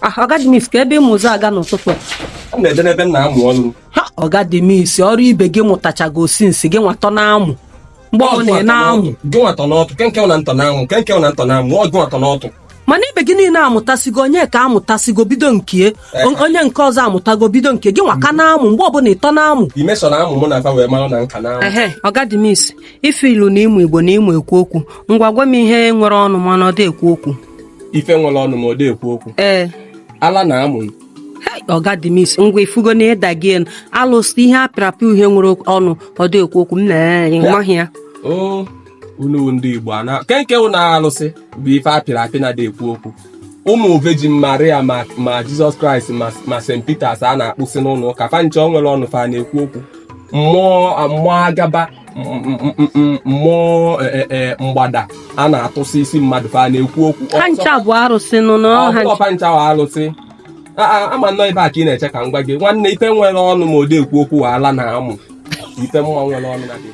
Ọga Demizz ka ebe ịmụzụ aga n'ụtụtụ m na-ede ebe nna amụ ọrụ. Ọga Demizz ọrụ ibe gị mụtachago osinsi gị nwatọ na-amụ mgbe ọ na-amụ gị nwatọ n'ọtụ kenke na ntọ na-amụ ọ gị nwatọ n'ọtụ mana ibe gị niile amụtasigo onye ka amụtasigo bido nke onye nke ọzọ amụtago bido nke gị nwaka na-amụ mgbe ọbụla ịtọ na-amụ imesọ na amụ mụ na wee mara na nka na-amụ. Ọga Demizz ife ilu na ịmụ Igbo na ịmụ ekwu okwu ngwa gwa m ihe nwere ọnụ mana ọ dị ekwu okwu. Ife nwere ọnụ ma ọ dị ekwu okwu. Ala na amụ. Ọga Demizz ngwa ifugo na ịda gị alụsị ihe apịrapị uhie nwere ọnụ ọ dị ekwu okwu m na-enweghị ya. Unu ndị Igbo kenke na alụsị bụ ife apịrị apị na dị ekwu okwu. Ụmụ Virgin Maria ma Jizọs Kraịst ma St. Peters a na-akpụsị n'ụlọ ụka fancha o nwere ọnụ fa na-ekwu okwu. Mmụọ agaba mmụọ mgbada a na-atụsị isi mmadụ fa na-ekwu okwu. Hancha bụ arụsị fancha bụ arụsị. Ama nnọọ ebe a ka ị na-eche ka m gwa gị nwanne ife nwere ọnụ ma ọ dị ekwu okwu ala na amụ ife mmụọ nwere ọnụ na dị